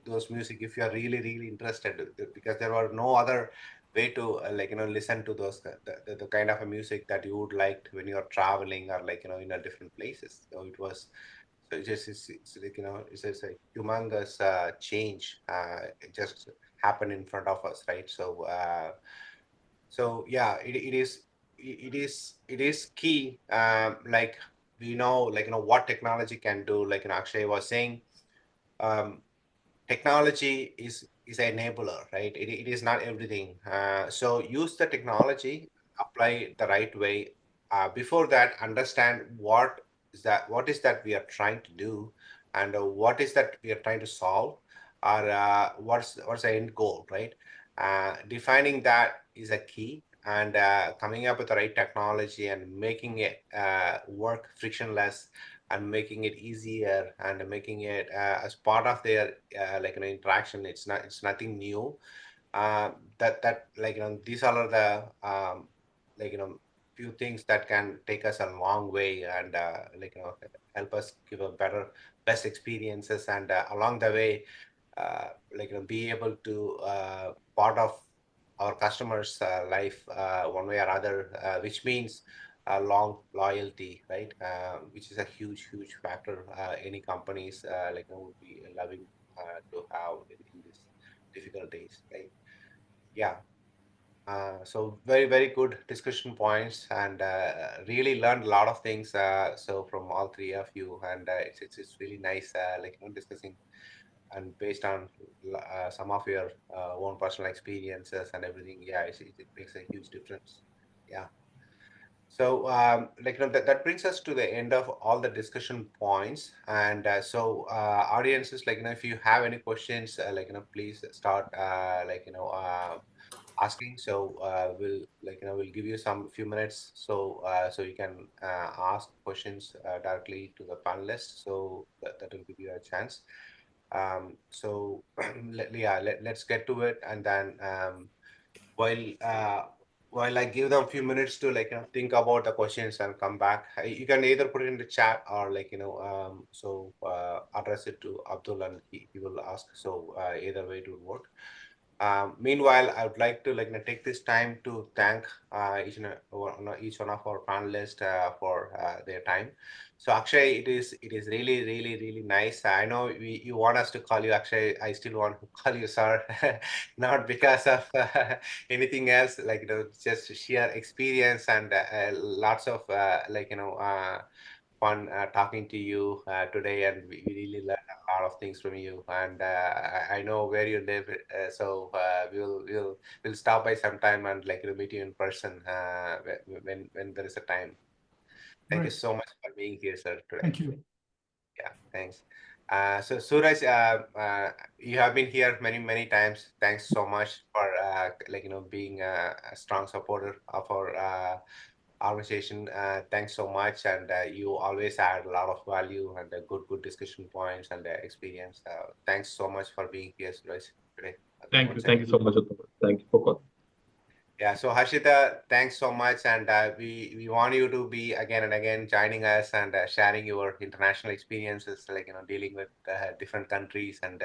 those music if you are really really interested, because there were no other way to listen to those the kind of a music that you would like when you're traveling, or in a different places. So it was, so it's it's just a humongous change. It just happened in front of us, right? So yeah, it is key. We know what technology can do. Akshay was saying, um, technology is an enabler, right? It is not everything. So use the technology, apply it the right way. Before that, understand what is that we are trying to do, and what is that we are trying to solve, or what's the end goal, right? Defining that is a key, and coming up with the right technology and making it work frictionless, and making it easier, and making it as part of their interaction. It's nothing new. That these are the like you know few things that can take us a long way, and help us give a best experiences, and along the way be able to part of our customers life one way or other, which means long loyalty, right? Which is a huge factor any companies would be loving to have in these difficult days, right? Yeah. So very good discussion points, and really learned a lot of things. So from all three of you, and it's really nice discussing, and based on some of your own personal experiences and everything. Yeah, it makes a huge difference. Yeah. So, that brings us to the end of all the discussion points. And audiences, if you have any questions, please start, asking. So, we'll give you some few minutes, so you can ask questions directly to the panelists. So that will give you a chance. So, let's get to it, and then while uh, while I give them a few minutes to think about the questions and come back. You can either put it in the chat, or address it to Abdul, and he will ask. So either way it will work. Meanwhile, I would like to take this time to thank each one of our panelists for their time. So Akshay, it is really really nice. I know you want us to call you Akshay. I still want to call you sir, not because of anything else. Just sheer experience, and lots of fun talking to you today, and we really learned a lot of things from you. And I know where you live, so we'll stop by sometime and meet you in person when there is a time. Thank you Right. so much for being here, sir, today. Thank you. Yeah, thanks. So Suraj, you have been here many times. Thanks so much for being a strong supporter of our organization. Thanks so much, and you always add a lot of value and good discussion points and experience. Thanks so much for being here, Suraj, today again Thank you. once Thank again. you so much, Uttam. Thank you for calling. Yeah, so Harshita, thanks so much, and we want you to be again and again joining us, and sharing your international experiences, dealing with different countries, and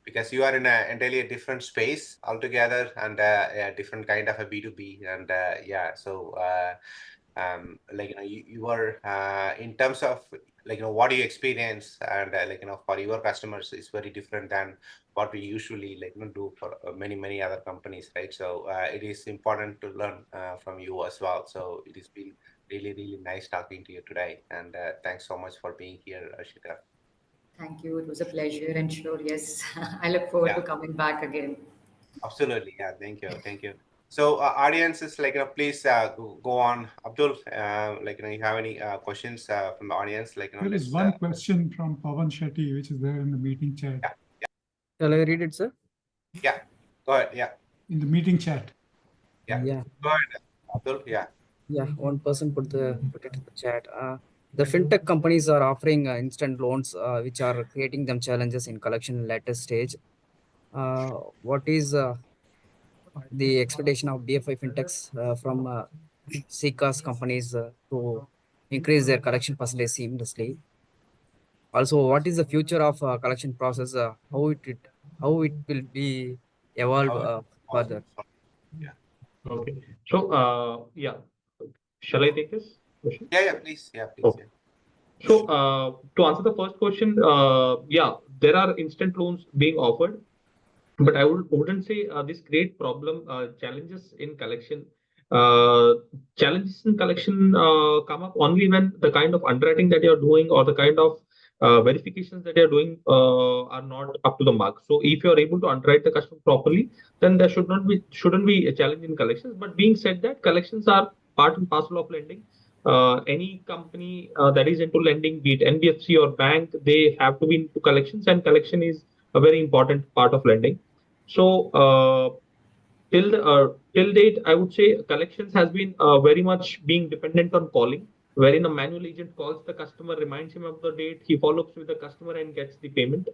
because you are in a entirely a different space altogether, and a different kind of a B2B, and yeah, so like you were in terms of like what do you experience, and like for your customers is very different than what we usually like do for many other companies, right? So it is important to learn from you as well. So it has been really nice talking to you today, and thanks so much for being here, Ashita. Thank you. It was a pleasure, and sure, yes, I look forward Yeah, to coming back again. absolutely. Yeah, thank you. So audiences, like please go on. Abdul, like you have any questions from the audience, like There is let's one question from Pawan Shetty, which is there in the meeting chat. yeah, Shall I read it, sir? yeah, go ahead. Yeah, In the meeting chat. yeah, Yeah. go ahead, Abdul. Yeah. Yeah. One person put it in the chat. The fintech companies are offering instant loans, which are creating them challenges in collection later stage. What is the expectation of DFI fintechs from CCaaS companies to increase their collection percentage seamlessly? Also, what is the future of collection process? How it will be evolve How further? yeah. Okay. So, yeah, shall I take this question? Yeah, please. Yeah, please. Okay. So, to answer the first question, yeah, there are instant loans being offered, but wouldn't say this great problem challenges in collection. Uh, Challenges in collection come up only when the kind of underwriting that you're doing or the kind of verifications that you're doing are not up to the mark. So if you're able to underwrite the customer properly, then there shouldn't be a challenge in collections. But being said that, collections are part and parcel of lending. Any company that is into lending, be it NBFC or bank, they have to be into collections, and collection is a very important part of lending. So till date, I would say collections has been very much being dependent on calling, wherein a manual agent calls the customer, reminds him of the date, he follows with the customer and gets the payment.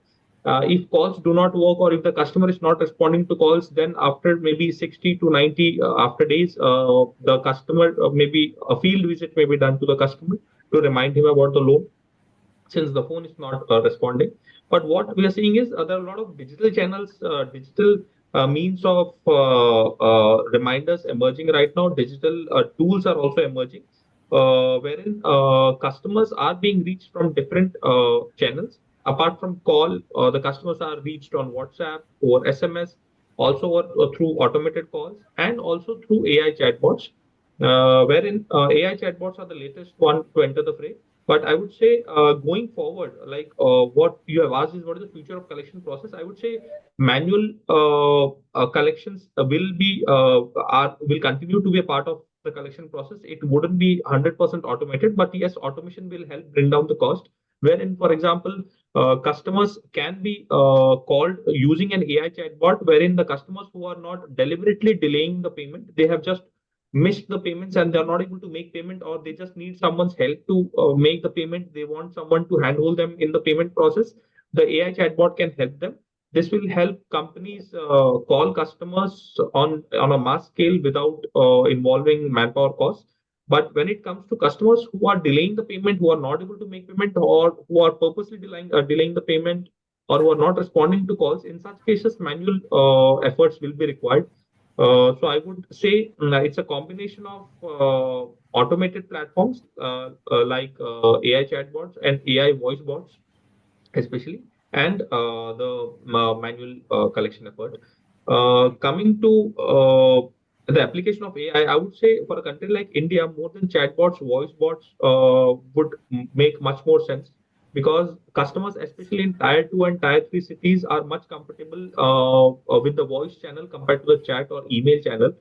If calls do not work or if the customer is not responding to calls, then after maybe 60 to 90 after days, the customer maybe a field visit may be done to the customer to remind him about the loan since the phone is not responding. But what we are seeing is there are a lot of digital channels, digital means of reminders emerging right now. Digital tools are also emerging, wherein customers are being reached from different channels. Apart from call, the customers are reached on WhatsApp or SMS, also through automated calls, and also through AI chatbots, wherein AI chatbots are the latest one to enter the fray. But I would say going forward, like what you have asked is what is the future of collection process? I would say manual collections will continue to be a part of the collection process. It wouldn't be 100% automated, but yes, automation will help bring down the cost. Wherein, for example, customers can be called using an AI chatbot, wherein the customers who are not deliberately delaying the payment, they have just missed the payments and they're not able to make payment, or they just need someone's help to make the payment, they want someone to handhold them in the payment process, the AI chatbot can help them. This will help companies call customers on a mass scale without involving manpower costs. But when it comes to customers who are delaying the payment, who are not able to make payment, or who are purposely delaying the payment, or who are not responding to calls, in such cases manual efforts will be required. So I would say it's a combination of automated platforms like AI chatbots and AI voice bots, especially, and the manual collection effort. Coming to the application of AI, I would say for a country like India, more than chatbots, voice bots would make much more sense, because customers, especially in tier 2 and tier 3 cities, are much comfortable with the voice channel compared to the chat or email channel.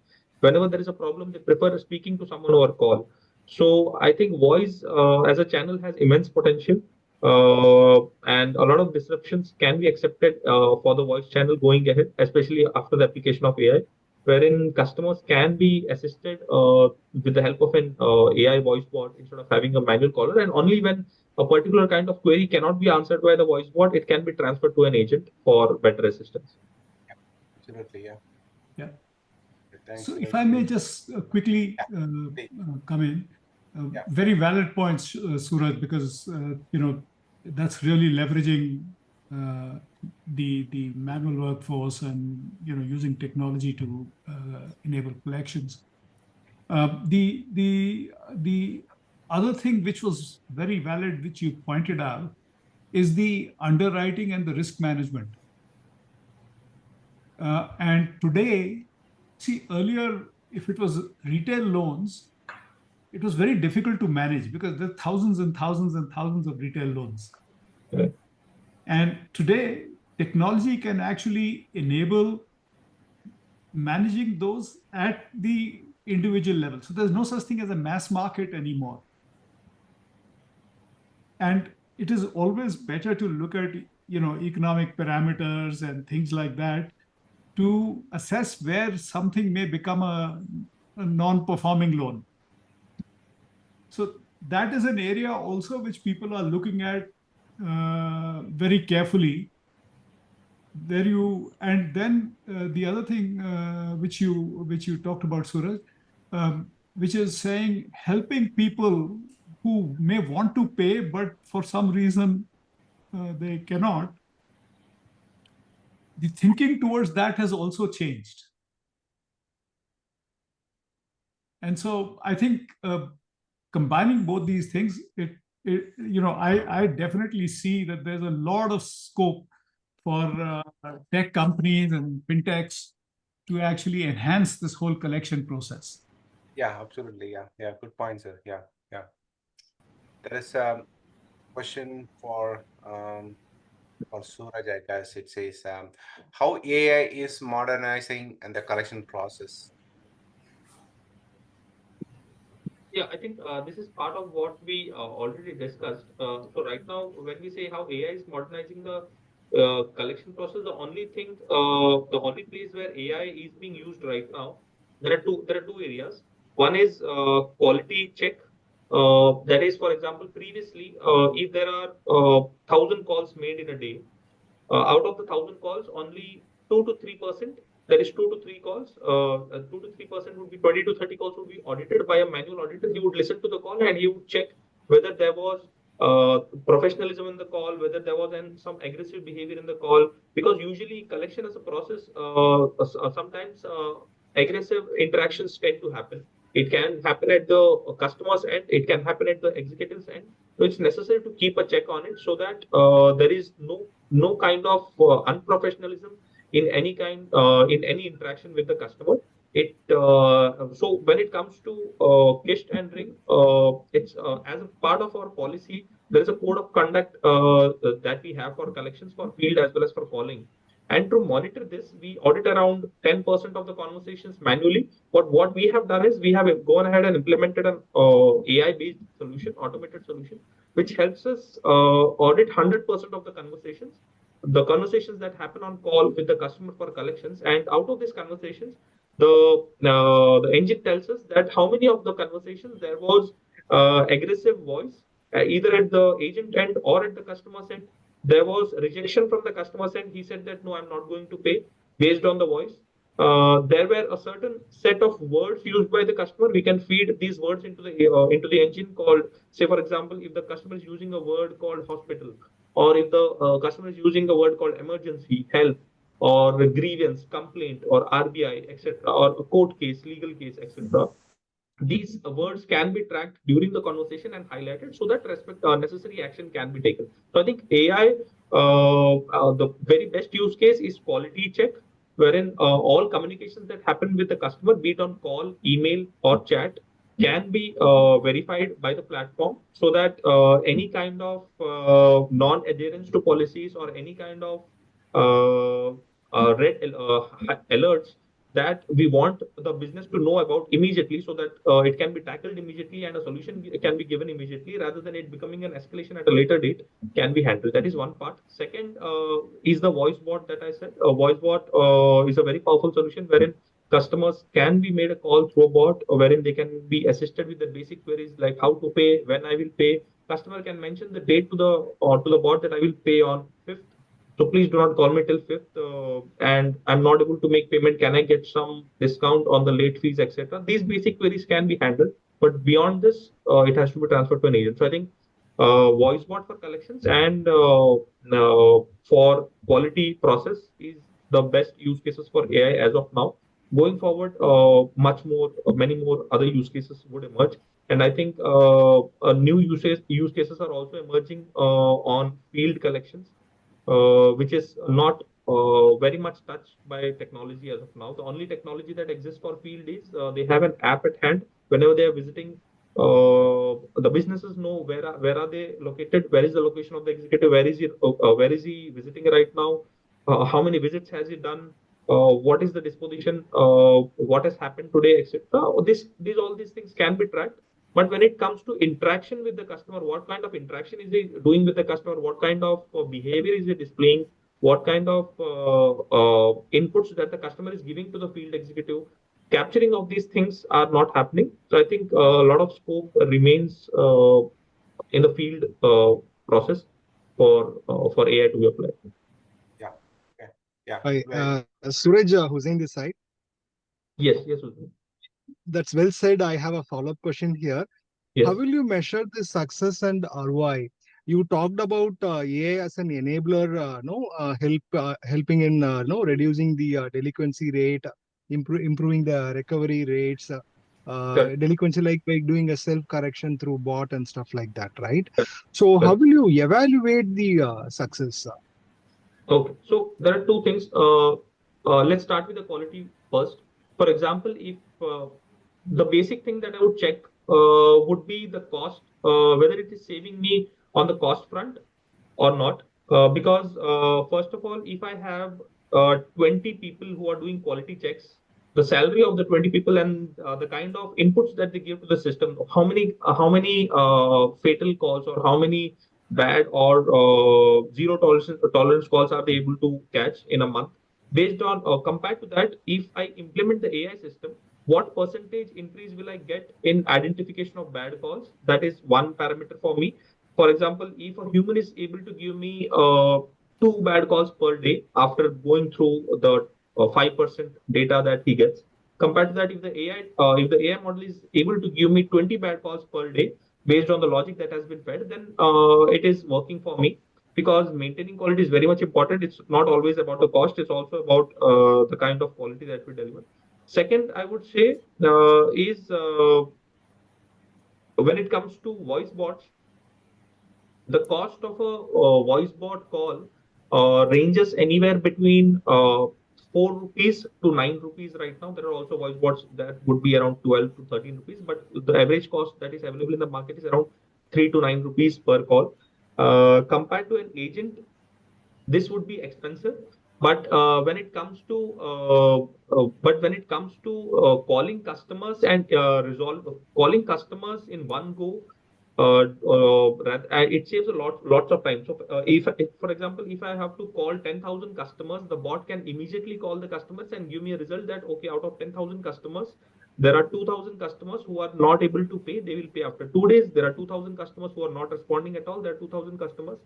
Whenever there is a problem, they prefer speaking to someone over call. So I think voice as a channel has immense potential, and a lot of disruptions can be accepted for the voice channel going ahead, especially after the application of AI, wherein customers can be assisted with the help of an AI voice bot instead of having a manual caller. And only when a particular kind of query cannot be answered by the voice bot, it can be transferred to an agent for better assistance. Absolutely. Yeah. Yeah. Thanks. So if I may just quickly come in, very valid points, Suraj, because that's really leveraging the manual workforce and using technology to enable collections. The other thing which was very valid, which you pointed out, is the underwriting and the risk management. And today, see, earlier, if it was retail loans, it was very difficult to manage because there are thousands and thousands and thousands of retail loans. Right. And today, technology can actually enable managing those at the individual level. So there's no such thing as a mass market anymore. And it is always better to look at economic parameters and things like that to assess where something may become a non-performing loan. So that is an area also which people are looking at very carefully. And then the other thing which you talked about, Suraj, which is saying helping people who may want to pay but for some reason they cannot. The thinking towards that has also changed. And so I think combining both these things, I definitely see that there's a lot of scope for tech companies and fintechs to actually enhance this whole collection process. Yeah, absolutely. Yeah. Good point, sir. Yeah. There is a question for Suraj, I guess. It says, how AI is modernizing and the collection process. Yeah, I think this is part of what we already discussed. So right now, when we say how AI is modernizing the collection process, the only place where AI is being used right now, there are two areas. One is quality check. That is, for example, previously, if there are 1,000 calls made in a day, out of the 1,000 calls, only 2 to 3%, that is 2 to 3 calls, 2 to 3% would be 20 to 30 calls would be audited by a manual auditor. He would listen to the call and he would check whether there was professionalism in the call, whether there was some aggressive behavior in the call. Because usually collection as a process, sometimes aggressive interactions tend to happen. It can happen at the customer's end, it can happen at the executive's end. So it's necessary to keep a check on it so that there is no kind of unprofessionalism in any interaction with the customer. So when it comes to kist and ring, it's as a part of our policy. There is a code of conduct that we have for collections for field as well as for calling. And to monitor this, we audit around 10% of the conversations manually. But what we have done is we have gone ahead and implemented an AI-based solution, automated solution, which helps us audit 100% of the conversations that happen on call with the customer for collections. And out of these conversations, the engine tells us that how many of the conversations there was aggressive voice, either at the agent end or at the customer's end. There was rejection from the customer's end. He said that no, I'm not going to pay based on the voice. There were a certain set of words used by the customer. We can feed these words into the engine called, say, for example, if the customer is using a word called hospital, or if the customer is using a word called emergency, health, or grievance, complaint, or RBI, etc., or a court case, legal case, etc. These words can be tracked during the conversation and highlighted so that necessary action can be taken. So I think AI, the very best use case is quality check, wherein all communications that happen with the customer, be it on call, email, or chat, can be verified by the platform so that any kind of non-adherence to policies or any kind of red alerts that we want the business to know about immediately so that it can be tackled immediately and a solution can be given immediately rather than it becoming an escalation at a later date can be handled. That is one part. Second is the voice bot that I said. A voice bot is a very powerful solution wherein customers can be made a call through a bot wherein they can be assisted with the basic queries like how to pay, when I will pay. Customer can mention the date to the bot that I will pay on 5th. So please do not call me till 5th, and I'm not able to make payment. Can I get some discount on the late fees, etc.? These basic queries can be handled, but beyond this, it has to be transferred to an agent. So I think voice bot for collections and for quality process is the best use cases for AI as of now. Going forward, many more other use cases would emerge. And I think new use cases are also emerging on field collections, which is not very much touched by technology as of now. The only technology that exists for field is they have an app at hand. Whenever they are visiting, the businesses know where are they located, where is the location of the executive, where is he visiting right now, how many visits has he done, what is the disposition, what has happened today, etc. All these things can be tracked. But when it comes to interaction with the customer, what kind of interaction is he doing with the customer? What kind of behavior is he displaying? What kind of inputs that the customer is giving to the field executive? Capturing of these things are not happening. So I think a lot of scope remains in the field process for AI to be applied. Yeah. Yeah. Yeah. Hi, Well, Suraj Hussain this side. Yes, yes, Udit. That's well said. I have a follow-up question here. How Yes, will you measure the success and ROI? You talked about AI as an enabler, no, helping in no reducing the delinquency rate, improving the recovery rates, correct, delinquency like by doing a self-correction through bot and stuff like that, right? So how correct. will you evaluate the success? Okay, so there are two things. Let's start with the quality first. For example, if the basic thing that I would check would be the cost, whether it is saving me on the cost front or not. Because first of all, if I have 20 people who are doing quality checks, the salary of the 20 people and the kind of inputs that they give to the system, how many fatal calls or how many bad or zero tolerance calls are they able to catch in a month? Based on compared to that, if I implement the AI system, what percentage increase will I get in identification of bad calls? That is one parameter for me. For example, if a human is able to give me two bad calls per day after going through the 5% data that he gets, compared to that, if the AI model is able to give me 20 bad calls per day based on the logic that has been fed, then it is working for me. Because maintaining quality is very much important. It's not always about the cost; it's also about the kind of quality that we deliver. Second, I would say is when it comes to voice bots, the cost of a voice bot call ranges anywhere between 4 rupees to 9 rupees right now. There are also voice bots that would be around 12 to 13 rupees, but the average cost that is available in the market is around 3 to 9 rupees per call. Compared to an agent, this would be expensive. But when it comes to calling customers and resolve calling customers in one go, it saves lots of time. So if for example, if I have to call 10,000 customers, the bot can immediately call the customers and give me a result that okay, out of 10,000 customers, there are 2,000 customers who are not able to pay. They will pay after 2 days. There are 2,000 customers who are not responding at all. There are 2,000 customers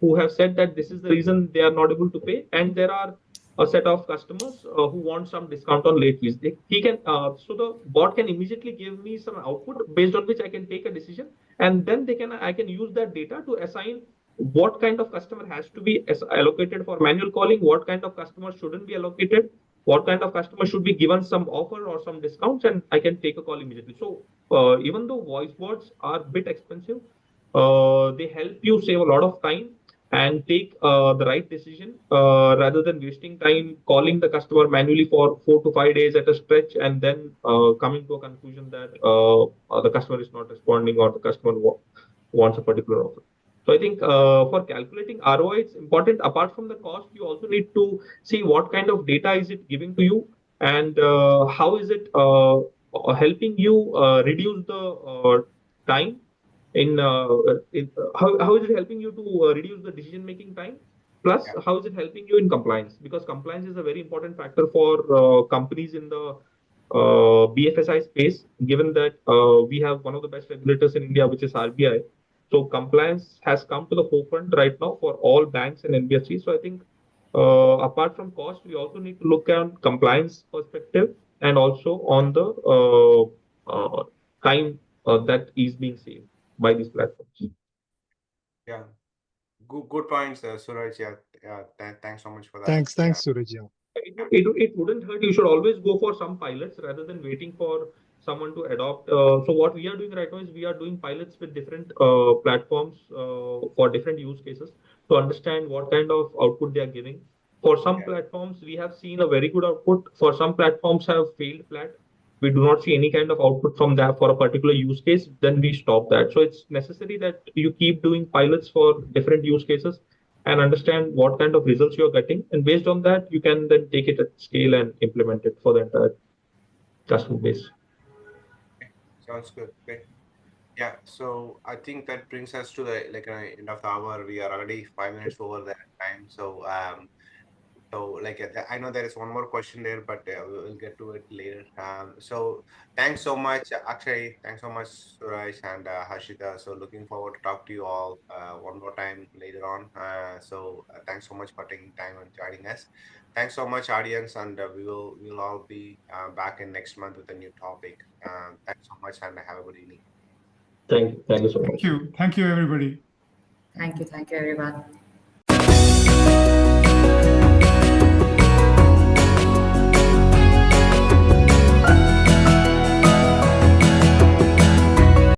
who have said that this is the reason they are not able to pay, and there are a set of customers who want some discount on late fees. So the bot can immediately give me some output based on which I can take a decision, and then I can use that data to assign what kind of customer has to be allocated for manual calling, what kind of customer shouldn't be allocated, what kind of customer should be given some offer or some discounts, and I can take a call immediately. So even though voice bots are a bit expensive, they help you save a lot of time and take the right decision rather than wasting time calling the customer manually for 4 to 5 days at a stretch and then coming to a conclusion that the customer is not responding or the customer wants a particular offer. So I think for calculating ROI, it's important. Apart from the cost, you also need to see what kind of data is it giving to you, and how is it helping you reduce the time how is it helping you to reduce the decision making time, plus yeah. how is it helping you in compliance, because compliance is a very important factor for companies in the BFSI space, given that we have one of the best regulators in India, which is RBI. So compliance has come to the forefront right now for all banks and NBFCs. So I think apart from cost, we also need to look at compliance perspective and also on the time that is being saved by these platforms. Yeah. Good points, Suraj. Yeah. Yeah. Thanks so much for that. Thanks, Yeah. Suraj. Yeah. It wouldn't hurt. You should always go for some pilots rather than waiting for someone to adopt. So what we are doing right now is we are doing pilots with different platforms for different use cases to understand what kind of output they are giving. For some platforms, we have seen a very good output. For some platforms have failed flat. We do not see any kind of output from that for a particular use case, then we stop that. So it's necessary that you keep doing pilots for different use cases and understand what kind of results you're getting. And based on that, you can then take it at scale and implement it for the entire customer base. Sounds good. Great. Yeah, so I think that brings us to the end of the hour. We are already 5 minutes over that time. So I know there is one more question there, but we'll get to it later. So thanks so much, Akshay. Thanks so much, Suraj and Harshita. So looking forward to talk to you all one more time later on. Thanks so much for taking time and joining us. Thanks so much, audience, and we'll all be back in next month with a new topic. Thanks so much, and have a good evening. Thank you so much. Thank you, everybody. Thank you, everyone.